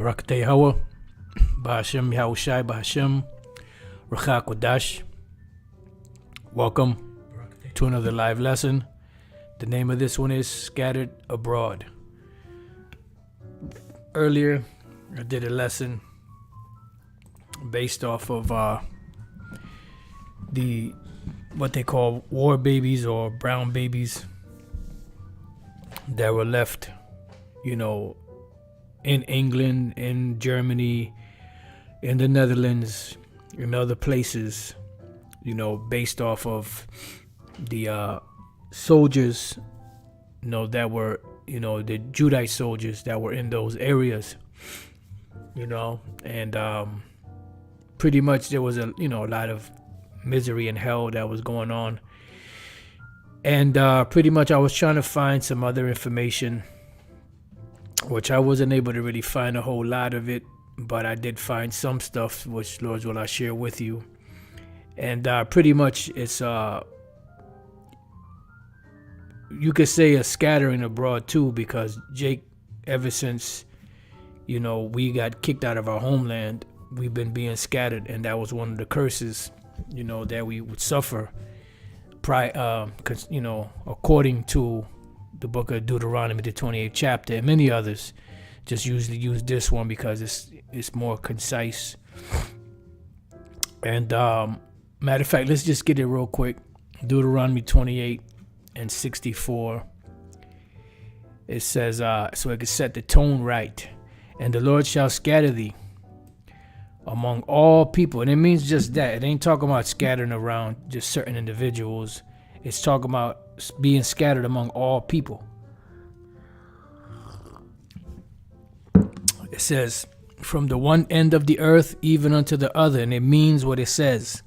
Barakateh Hawa, Bahashem Yahushai Bahashem, Rachak Wadash. Welcome to another live lesson. The name of this one is Scattered Abroad. Earlier, I did a lesson based off of what they call war babies or brown babies that were left, in England, in Germany, in the Netherlands, in other places, based off of the soldiers, that were, the Judite soldiers that were in those areas, and pretty much there was a lot of misery and hell that was going on. And pretty much I was trying to find some other information, which I wasn't able to really find a whole lot of it, but I did find some stuff, which Lord's will I share with you. And pretty much it's, you could say a scattering abroad too, because Jake, ever since, we got kicked out of our homeland, we've been being scattered, and that was one of the curses, that we would suffer, according to the book of Deuteronomy, the 28th chapter, and many others. Just usually use this one because it's more concise. And matter of fact, let's just get it real quick. Deuteronomy 28 and 64. It says, so it can set the tone right. And the Lord shall scatter thee among all people. And it means just that. It ain't talking about scattering around just certain individuals. It's talking about being scattered among all people. It says, from the one end of the earth even unto the other. And it means what it says.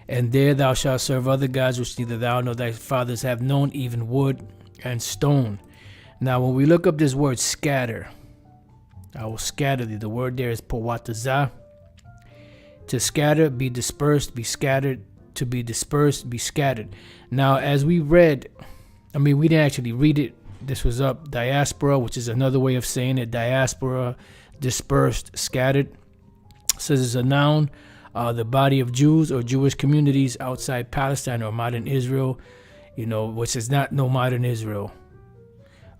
And there thou shalt serve other gods, which neither thou nor thy fathers have known, even wood and stone. Now, when we look up this word scatter, I will scatter thee. The word there is powatazah. To scatter, be dispersed, be scattered. To be dispersed, be scattered. Now, as we read, we didn't actually read it. This was up diaspora, which is another way of saying it. Diaspora, dispersed, scattered. It says it's a noun. The body of Jews or Jewish communities outside Palestine or modern Israel, which is not no modern Israel.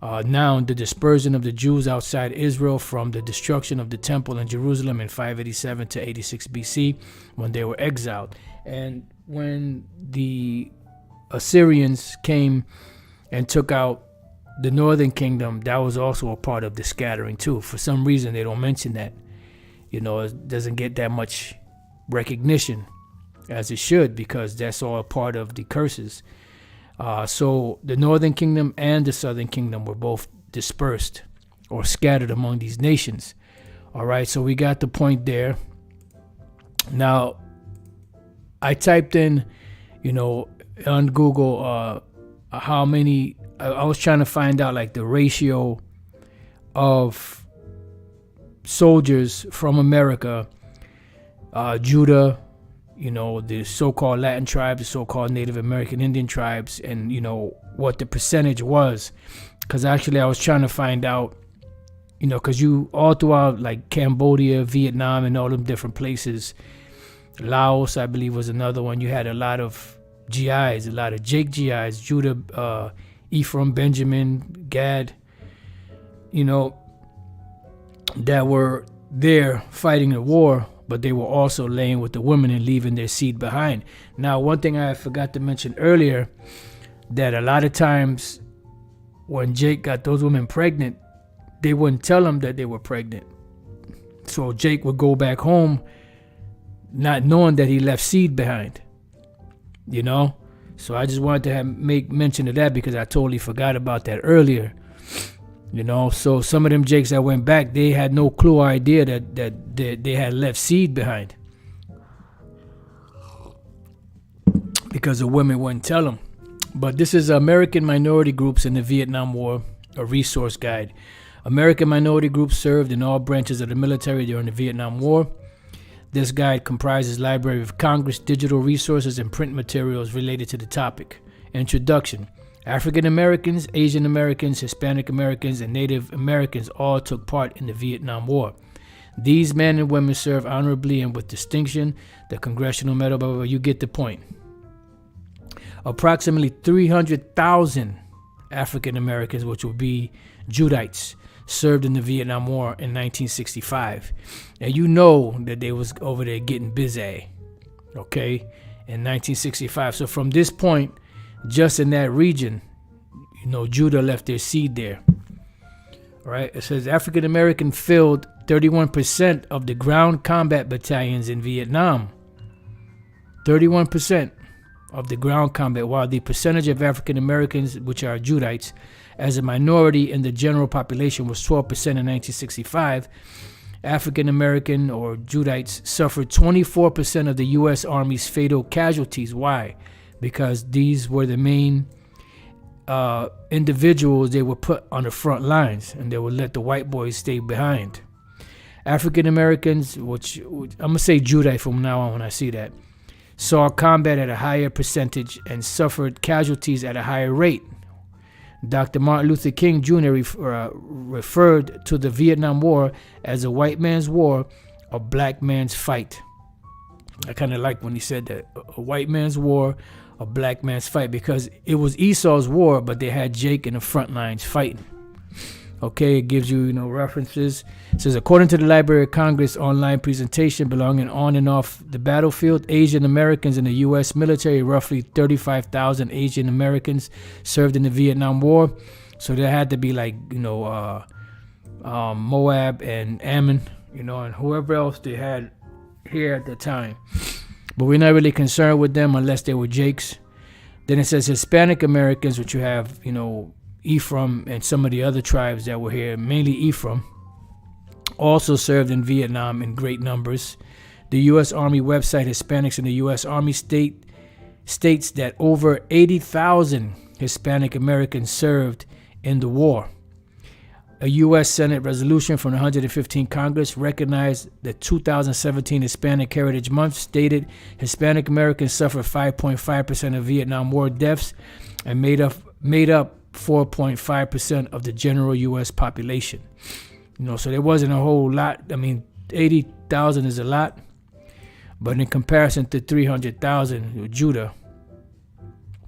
Noun, the dispersion of the Jews outside Israel from the destruction of the temple in Jerusalem in 587 to 86 BC when they were exiled. And when the Assyrians came and took out the northern kingdom, that was also a part of the scattering too. For some reason, they don't mention that. It doesn't get that much recognition as it should, because that's all a part of the curses. So the northern kingdom and the southern kingdom were both dispersed or scattered among these nations. All right, so we got the point there. Now, I typed in, on Google, how many, I was trying to find out like the ratio of soldiers from America, Judah, the so-called Latin tribes, the so-called Native American Indian tribes, and, what the percentage was. Because actually I was trying to find out, because you all throughout like Cambodia, Vietnam, and all them different places, Laos, I believe, was another one. You had a lot of GIs, a lot of Jake GIs, Judah, Ephraim, Benjamin, Gad, that were there fighting the war, but they were also laying with the women and leaving their seed behind. Now, one thing I forgot to mention earlier, that a lot of times when Jake got those women pregnant, they wouldn't tell him that they were pregnant. So Jake would go back home not knowing that he left seed behind, So I just wanted to make mention of that because I totally forgot about that earlier. So some of them Jakes that went back, they had no clue or idea that they had left seed behind, because the women wouldn't tell them. But this is American Minority Groups in the Vietnam War, a resource guide. American minority groups served in all branches of the military during the Vietnam War. This guide comprises Library of Congress, digital resources, and print materials related to the topic. Introduction. African Americans, Asian Americans, Hispanic Americans, and Native Americans all took part in the Vietnam War. These men and women served honorably and with distinction. The Congressional Medal, blah, blah, blah, you get the point. Approximately 300,000 African Americans, which would be Judites, served in the Vietnam War in 1965. And you know that they was over there getting busy, okay, in 1965. So from this point, just in that region, Judah left their seed there. All right, it says African American filled 31% of the ground combat battalions in Vietnam. 31% of the ground combat, while the percentage of African Americans, which are Judites, as a minority in the general population was 12% in 1965. African American or Judites suffered 24% of the U.S. Army's fatal casualties. Why? Because these were the main individuals they would put on the front lines, and they would let the white boys stay behind. African Americans, which I'm going to say Judite from now on when I see that, saw combat at a higher percentage and suffered casualties at a higher rate. Dr. Martin Luther King Jr. referred to the Vietnam War as a white man's war, a black man's fight. I kind of like when he said that, a white man's war, a black man's fight, because it was Esau's war, but they had Jake in the front lines fighting. Okay, it gives you, references. It says, according to the Library of Congress online presentation belonging on and off the battlefield, Asian Americans in the U.S. military, roughly 35,000 Asian Americans served in the Vietnam War. So there had to be like, Moab and Ammon, and whoever else they had here at the time. But we're not really concerned with them unless they were Jakes. Then it says Hispanic Americans, which you have, Ephraim and some of the other tribes that were here, mainly Ephraim, also served in Vietnam in great numbers. The U.S. Army website, Hispanics in the U.S. Army states that over 80,000 Hispanic Americans served in the war. A U.S. Senate resolution from the 115th Congress recognized the 2017 Hispanic Heritage Month, stated Hispanic Americans suffered 5.5% of Vietnam War deaths and made up 4.5% of the general U.S. population. So there wasn't a whole lot. I mean, 80,000 is a lot, but in comparison to 300,000 with Judah,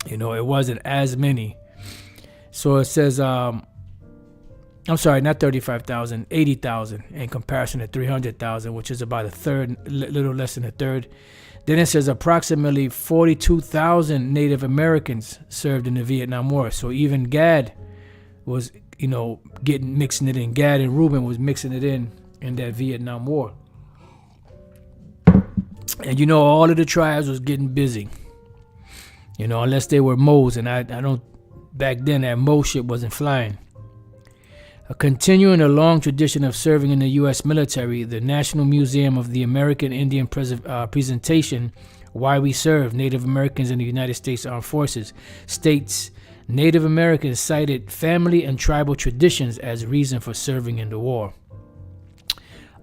it wasn't as many. So it says, I'm sorry, not 35,000, 80,000 in comparison to 300,000, which is about a third, little less than a third. Then it says approximately 42,000 Native Americans served in the Vietnam War. So even Gad was, mixing it in. Gad and Reuben was mixing it in that Vietnam War. And all of the tribes was getting busy. Unless they were Moes, and I don't, back then that Mo shit wasn't flying. Continuing a long tradition of serving in the U.S. military, the National Museum of the American Indian presentation, Why We Serve Native Americans in the United States Armed Forces, states Native Americans cited family and tribal traditions as reason for serving in the war.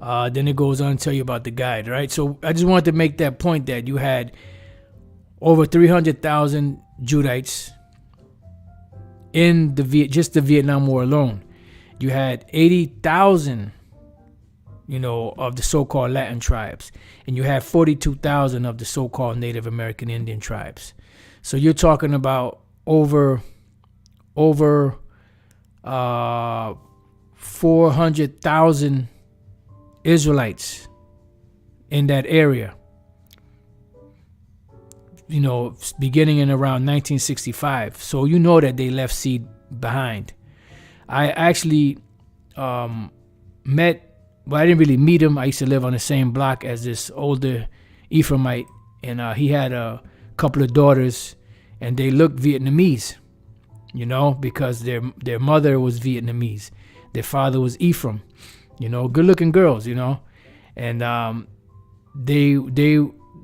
Then it goes on to tell you about the guide, right? So I just wanted to make that point that you had over 300,000 Judites in just the Vietnam War alone. You had 80,000, of the so-called Latin tribes, and you had 42,000 of the so-called Native American Indian tribes. So you're talking about over 400,000 Israelites in that area. Beginning in around 1965. So that they left seed behind. I actually met, I didn't really meet him. I used to live on the same block as this older Ephraimite, and he had a couple of daughters, and they looked Vietnamese, because their mother was Vietnamese. Their father was Ephraim, good-looking girls, and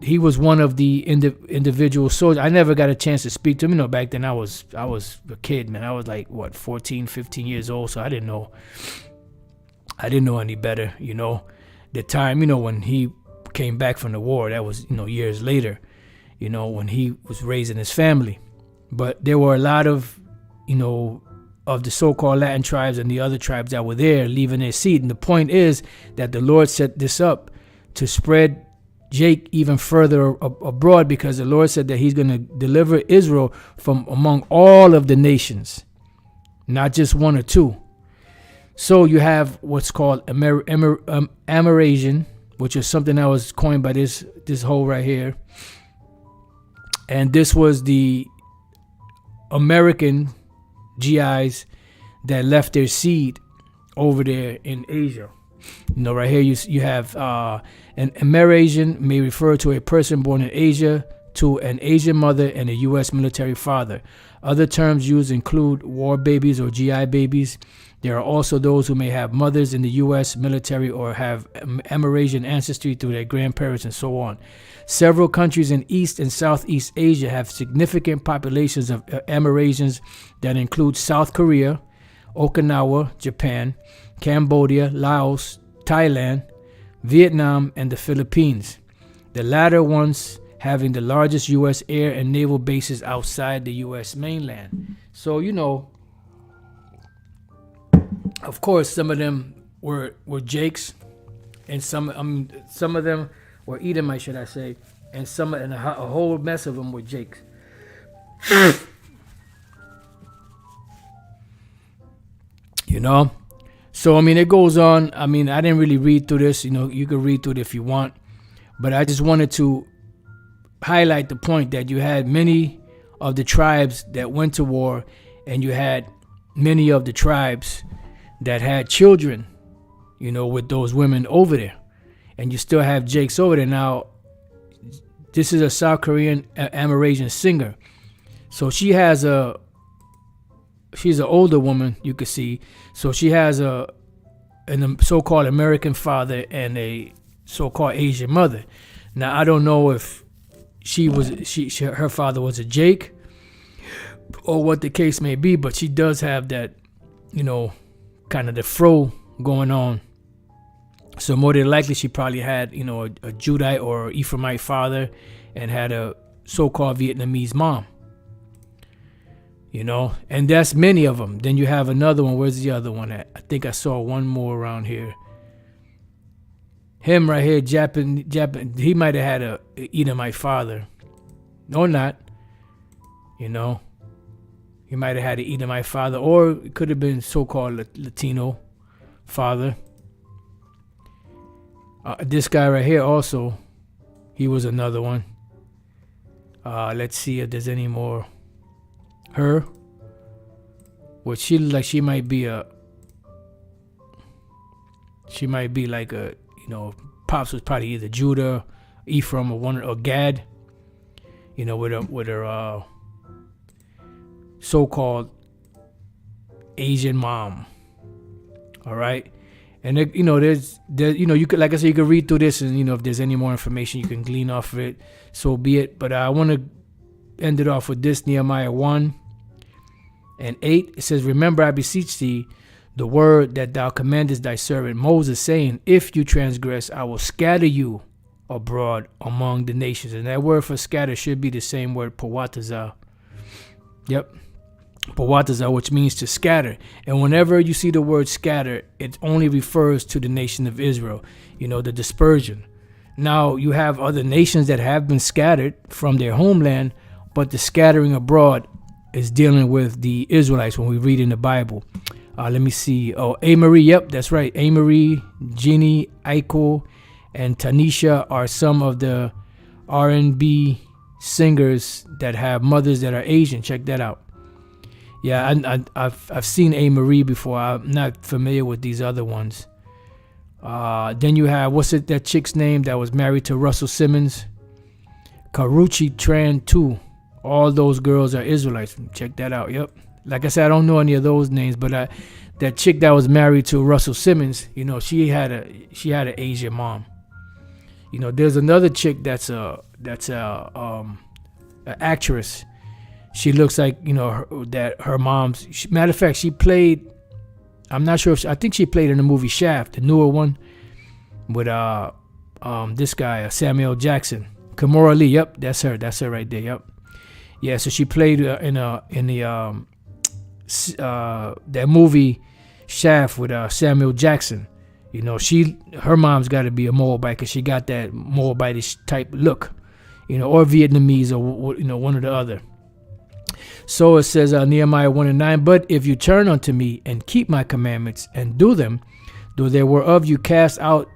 he was one of the individual soldiers. I never got a chance to speak to him. Back then I was a kid, man. I was like, 14, 15 years old. So I didn't know any better, The time, when he came back from the war, that was, years later, when he was raising his family. But there were a lot of of the so-called Latin tribes and the other tribes that were there, leaving their seed. And the point is that the Lord set this up to spread Jake even further abroad, because the Lord said that he's going to deliver Israel from among all of the nations, not just one or two. So you have what's called Amerasian, which is something that was coined by this hole right here. And this was the American GIs that left their seed over there in Asia. Right here you have an Amerasian may refer to a person born in Asia, to an Asian mother and a U.S. military father. Other terms used include war babies or GI babies. There are also those who may have mothers in the U.S. military or have Amerasian ancestry through their grandparents and so on. Several countries in East and Southeast Asia have significant populations of Amerasians that include South Korea, Okinawa, Japan, Cambodia, Laos, Thailand, Vietnam, and the Philippines. The latter ones having the largest U.S. air and naval bases outside the U.S. mainland. So, of course, some of them were Jakes, and some of them were Edomites, should I say, and a whole mess of them were Jakes. So it goes on. I didn't really read through this. You can read through it if you want, but I just wanted to highlight the point that you had many of the tribes that went to war, and you had many of the tribes that had children, with those women over there, and you still have Jakes over there. Now, this is a South Korean Amerasian singer, so she's an older woman, you could see. So she has a so-called American father and a so-called Asian mother. Now, I don't know if her father was a Jake or what the case may be, but she does have that, kind of the fro going on. So more than likely she probably had, a Judite or Ephraimite father and had a so-called Vietnamese mom. And that's many of them. Then you have another one. Where's the other one at? I think I saw one more around here. Him right here, Japan, he might have had a Edomite father. Or not. He might have had an Edomite father, or it could have been so-called Latino father. This guy right here also, he was another one. Let's see if there's any more. Her, which she looked like she might be like a, pops was probably either Judah, Ephraim, or Gad, with her so-called Asian mom. All right. And there's you could, like I said, you could read through this, and if there's any more information you can glean off of it, so be it. But I want to end it off with this, Nehemiah 1:8. It says, "Remember, I beseech thee, the word that thou commandest thy servant Moses, saying, if you transgress, I will scatter you abroad among the nations." And that word for scatter should be the same word, powataza. Yep. Powataza, which means to scatter. And whenever you see the word scatter, it only refers to the nation of Israel, the dispersion. Now, you have other nations that have been scattered from their homeland, but the scattering abroad is dealing with the Israelites when we read in the Bible. Let me see. Oh, Amarie. Yep, that's right. Amarie, Ginny, Aiko, and Tanisha are some of the R&B singers that have mothers that are Asian. Check that out. Yeah, I've seen Amarie before. I'm not familiar with these other ones. Then you have, that chick's name that was married to Russell Simmons? Karuchi Tran too. All those girls are Israelites. Check that out. Yep. Like I said, I don't know any of those names, but that chick that was married to Russell Simmons, she had an Asian mom. There's another chick that's an actress. She looks like, that her mom's. Matter of fact, she played. I'm not sure I think she played in the movie Shaft, the newer one, with this guy Samuel Jackson. Kimora Lee. Yep, that's her. That's her right there. Yep. Yeah. So she played in the that movie Shaft with Samuel Jackson. You know, her mom's got to be a Moabite because she got that Moabitish type look, you know, or Vietnamese, or, you know, one or the other. So it says, Nehemiah 1:9, but if you turn unto me and keep my commandments and do them, though there were of you cast out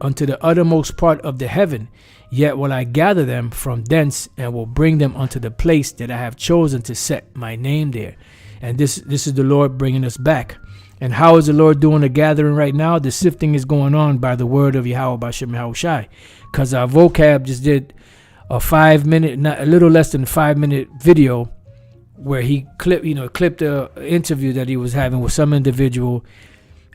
unto the uttermost part of the heaven, yet will I gather them from thence and will bring them unto the place that I have chosen to set my name there. And this is the Lord bringing us back. And how is the Lord doing the gathering right now? The sifting is going on by the word of Yahweh B'Shem Yahushai. Because our vocab just did a 5 minute, a little less than 5 minute video where he clipped the interview that he was having with some individual,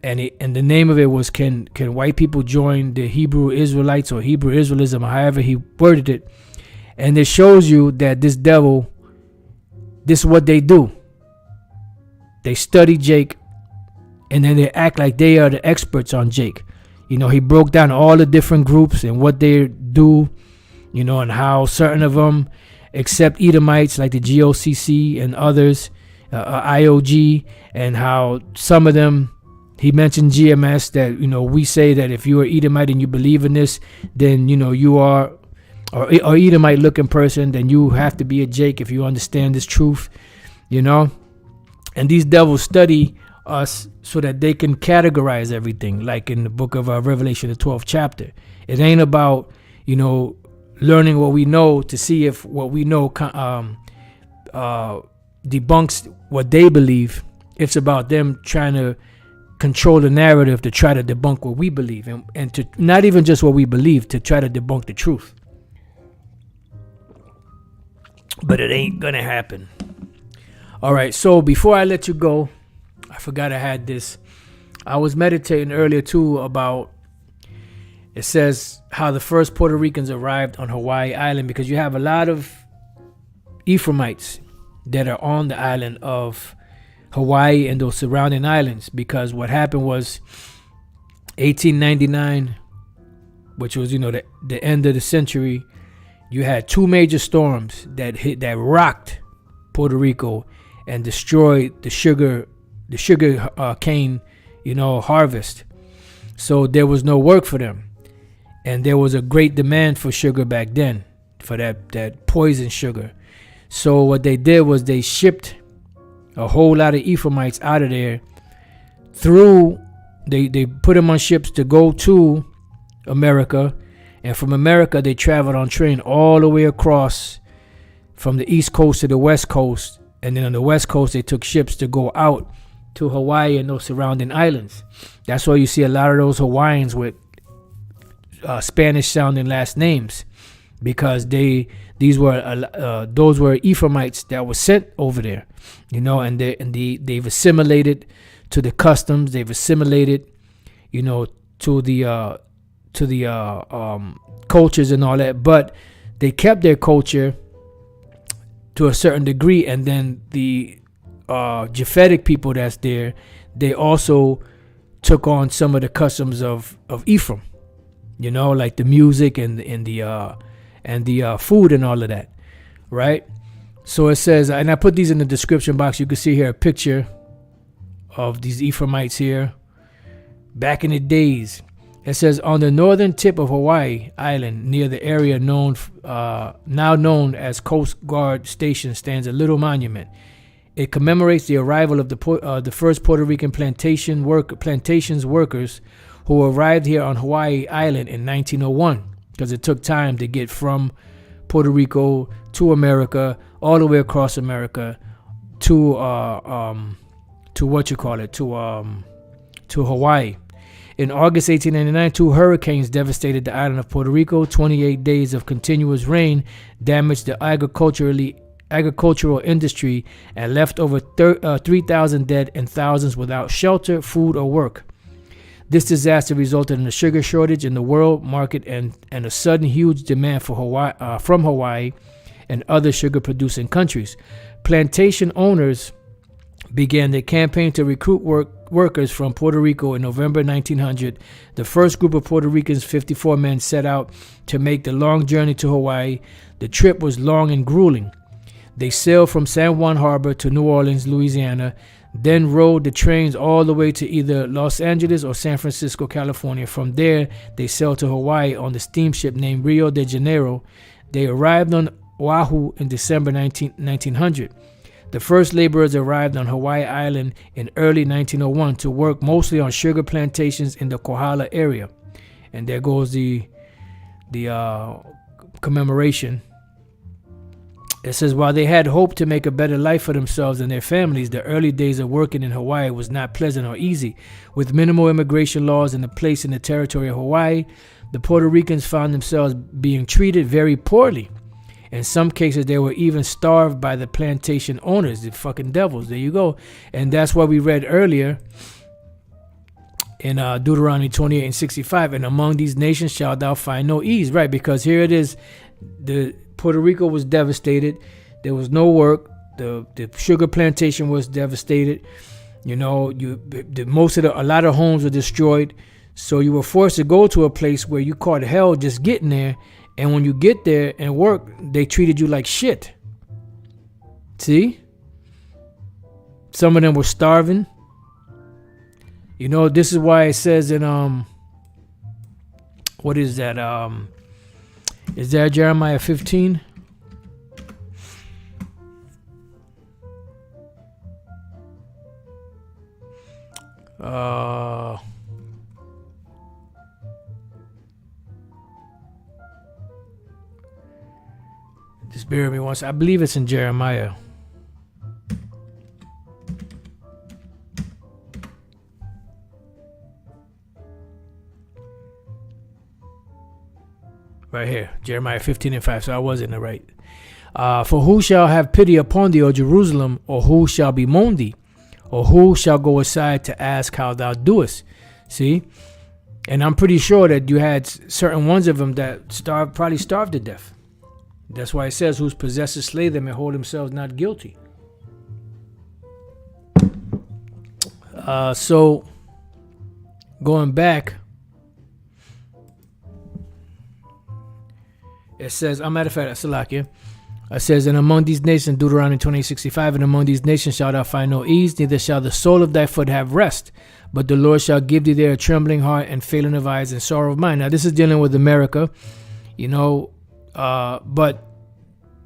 and the name of it was can white people join the Hebrew Israelites or Hebrew Israelism, or however he worded it. And it shows you that this devil, this is what they do. They study Jake, and then they act like they are the experts on Jake. You know, he broke down all the different groups and what they do, you know, and how certain of them accept Edomites like the GOCC and others, IOG, and how some of them, he mentioned GMS, that, you know, we say that if you are Edomite and you believe in this, then, you know, you are, or Edomite looking person, then you have to be a Jake if you understand this truth, you know. And these devils study us so that they can categorize everything, like in the book of Revelation, the 12th chapter. It ain't about, you know, learning what we know to see if what we know debunks what they believe. It's about them trying to control the narrative to try to debunk what we believe, and to not even just what we believe, to try to debunk the truth. But it ain't gonna happen. All right, so before I let you go, I forgot I had this. I was meditating earlier too about, it says how the first Puerto Ricans arrived on Hawaii Island, because you have a lot of Ephraimites that are on the island of Hawaii and those surrounding islands. Because what happened was 1899, which was, you know, the end of the century, you had two major storms that rocked Puerto Rico and destroyed the sugar cane, you know, harvest. So there was no work for them. And there was a great demand for sugar back then, for that poison sugar. So what they did was they shipped a whole lot of Ephraimites out of there they put them on ships to go to America. And from America, they traveled on train all the way across from the East Coast to the West Coast. And then on the West Coast, they took ships to go out to Hawaii and those surrounding islands. That's why you see a lot of those Hawaiians with Spanish sounding last names, because those were Ephraimites that were sent over there, you know, and they've assimilated to the customs, they've assimilated, you know, to the cultures and all that, but they kept their culture to a certain degree. And then the Japhetic people that's there, they also took on some of the customs of Ephraim, you know, like the music and the food and all of that, right? So it says, and I put these in the description box. You can see here a picture of these Ephraimites here back in the days. It says, on the northern tip of Hawaii Island, near the area now known as Coast Guard Station, stands a little monument. It commemorates the arrival of the first Puerto Rican plantations workers who arrived here on Hawaii Island in 1901, because it took time to get from Puerto Rico to America, all the way across America to Hawaii. In August 1899, 2 hurricanes devastated the island of Puerto Rico. 28 days of continuous rain damaged the agricultural industry and left over 3,000 dead and thousands without shelter, food, or work. This disaster resulted in a sugar shortage in the world market and a sudden huge demand for from Hawaii and other sugar-producing countries. Plantation owners began their campaign to recruit workers from Puerto Rico in November 1900. The first group of Puerto Ricans, 54 men, set out to make the long journey to Hawaii. The trip was long and grueling. They sailed from San Juan Harbor to New Orleans, Louisiana, then rode the trains all the way to either Los Angeles or San Francisco, California. From there, they sailed to Hawaii on the steamship named Rio de Janeiro. They arrived on Oahu in December 1900. The first laborers arrived on Hawaii Island in early 1901 to work mostly on sugar plantations in the Kohala area. And there goes the commemoration. It says, while they had hoped to make a better life for themselves and their families, the early days of working in Hawaii was not pleasant or easy. With minimal immigration laws in place in the territory of Hawaii, the Puerto Ricans found themselves being treated very poorly. In some cases, they were even starved by the plantation owners, the fucking devils. There you go. And that's what we read earlier in Deuteronomy 28:65. And among these nations shalt thou find no ease. Right, because here it is. The Puerto Rico was devastated. There was no work. The sugar plantation was devastated. You know, a lot of homes were destroyed. So you were forced to go to a place where you caught hell just getting there. And when you get there and work, they treated you like shit. See? Some of them were starving. You know, this is why it says in what is that? Is that Jeremiah 15? Just bear with me once. I believe it's in Jeremiah. Right here, Jeremiah 15:5. So I was in the right. For who shall have pity upon thee, O Jerusalem, or who shall bemoan thee, or who shall go aside to ask how thou doest? See, and I'm pretty sure that you had certain ones of them that probably starved to death. That's why it says, whose possessors slay them and hold themselves not guilty. So going back, it says, I'm matter of fact, Salakia. It says, and among these nations, Deuteronomy 20:65, and among these nations shalt thou find no ease, neither shall the sole of thy foot have rest. But the Lord shall give thee there a trembling heart and failing of eyes and sorrow of mind. Now, this is dealing with America, you know, but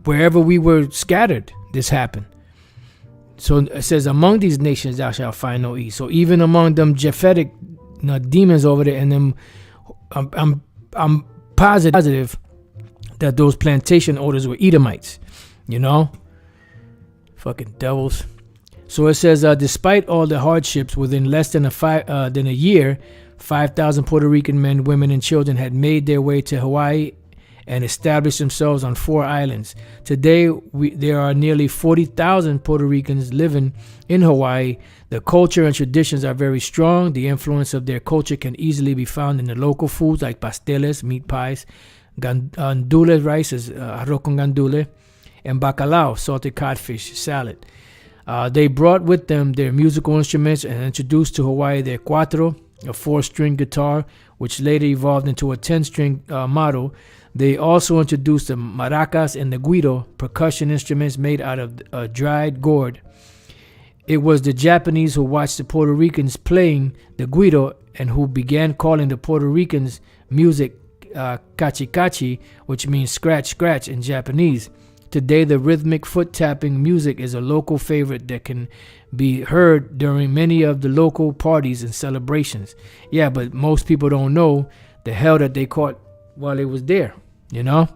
wherever we were scattered, this happened. So it says, among these nations thou shalt find no ease. So even among them Japhetic demons over there, and them, I'm positive that those plantation owners were Edomites, you know, fucking devils. So it says, despite all the hardships, within less than a year, 5,000 Puerto Rican men, women, and children had made their way to Hawaii and established themselves on 4 islands. Today, there are nearly 40,000 Puerto Ricans living in Hawaii. The culture and traditions are very strong. The influence of their culture can easily be found in the local foods like pasteles, meat pies, gandule rice, arroz con gandule, and bacalao, salted codfish, salad. They brought with them their musical instruments and introduced to Hawaii their cuatro, a 4-string guitar, which later evolved into a 10-string model. They also introduced the maracas and the guiro, percussion instruments made out of dried gourd. It was the Japanese who watched the Puerto Ricans playing the guiro and who began calling the Puerto Ricans music kachi kachi, which means scratch scratch in Japanese. Today, the rhythmic foot tapping music is a local favorite that can be heard during many of the local parties and celebrations. Yeah, but most people don't know the hell that they caught while they was there, you know?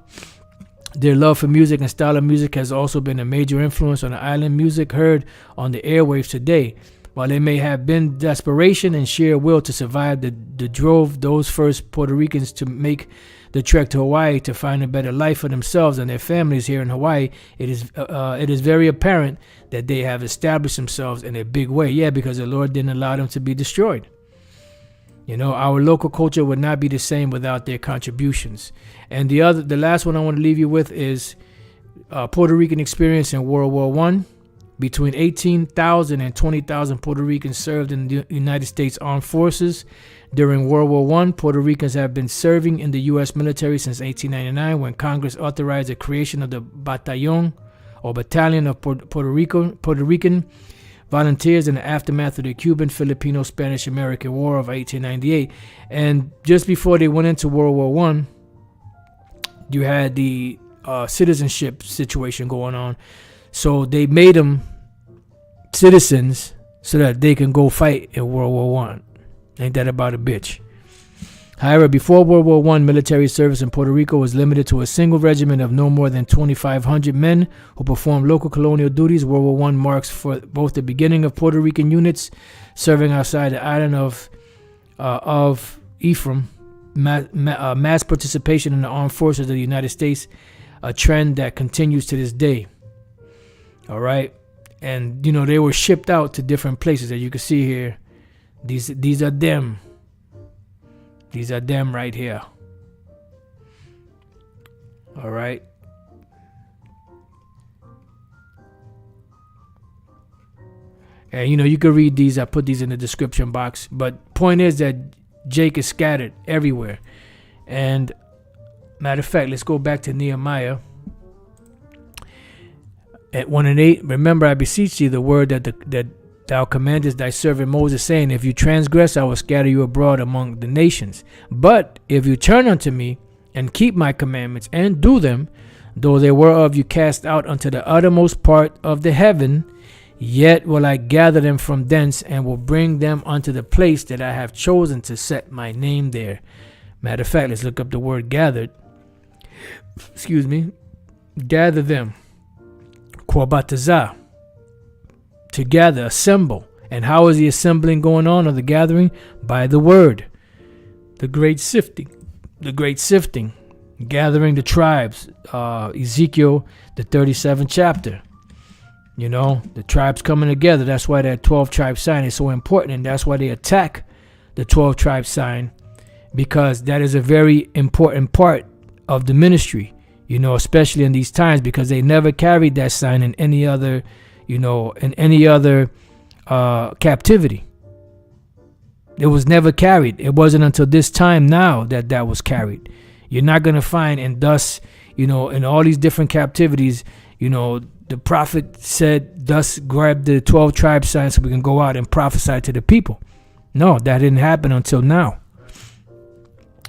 Their love for music and style of music has also been a major influence on the island music heard on the airwaves today. While there may have been desperation and sheer will to survive that drove those first Puerto Ricans to make the trek to Hawaii to find a better life for themselves and their families here in Hawaii, it is very apparent that they have established themselves in a big way. Yeah, because the Lord didn't allow them to be destroyed. You know, our local culture would not be the same without their contributions. And the last one I want to leave you with is Puerto Rican experience in World War I. Between 18,000 and 20,000 Puerto Ricans served in the United States Armed Forces. During World War I, Puerto Ricans have been serving in the U.S. military since 1899, when Congress authorized the creation of the Batallón or battalion of Puerto Rican volunteers in the aftermath of the Cuban, Filipino, Spanish American War of 1898. And just before they went into World War I, you had the citizenship situation going on. So they made them citizens so that they can go fight in World War I. Ain't that about a bitch? However, before World War I, military service in Puerto Rico was limited to a single regiment of no more than 2,500 men who performed local colonial duties. World War I marks for both the beginning of Puerto Rican units serving outside the island of Ephraim, mass participation in the armed forces of the United States, a trend that continues to this day. All right, and you know they were shipped out to different places, as you can see here. These are them. These are them right here. All right. And you know, you can read these. I put these in the description box. But point is that Jake is scattered everywhere. And matter of fact, let's go back to Nehemiah. At 1 and 8, remember, I beseech thee the word that thou commandest thy servant Moses, saying, if you transgress, I will scatter you abroad among the nations. But if you turn unto me and keep my commandments and do them, though they were of you cast out unto the uttermost part of the heaven, yet will I gather them from thence and will bring them unto the place that I have chosen to set my name there. Matter of fact, let's look up the word gathered. Excuse me. Gather them. Quabatazah. To gather, assemble. And how is the assembling going on, or the gathering? By the word. The great sifting. Gathering the tribes. Ezekiel, the 37th chapter. You know, the tribes coming together. That's why that 12 tribe sign is so important. And that's why they attack the 12 tribe sign. Because that is a very important part of the ministry. You know, especially in these times. Because they never carried that sign in any other captivity. It was never carried. It wasn't until this time now that was carried. You're not going to find, and thus, you know, in all these different captivities, you know, the prophet said, thus grab the 12 tribe signs so we can go out and prophesy to the people. No, that didn't happen until now.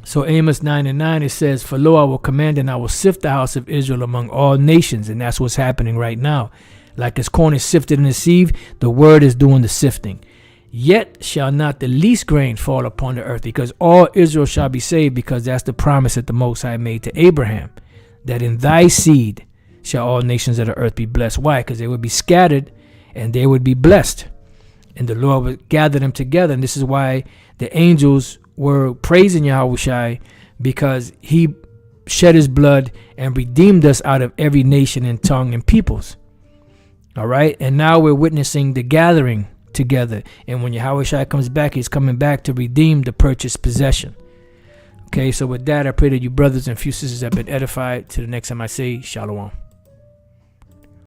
So Amos 9:9, it says, for lo, I will command and I will sift the house of Israel among all nations. And that's what's happening right now. Like as corn is sifted in the sieve, the word is doing the sifting. Yet shall not the least grain fall upon the earth, because all Israel shall be saved, because that's the promise that the Most High made to Abraham, that in thy seed shall all nations of the earth be blessed. Why? Because they would be scattered and they would be blessed. And the Lord would gather them together. And this is why the angels were praising Yahushua, because he shed his blood and redeemed us out of every nation and tongue and peoples. All right. And now we're witnessing the gathering together. And when Yahushua comes back, he's coming back to redeem the purchased possession. Okay. So with that, I pray that you brothers and sisters have been edified. To the next time I say, Shalom.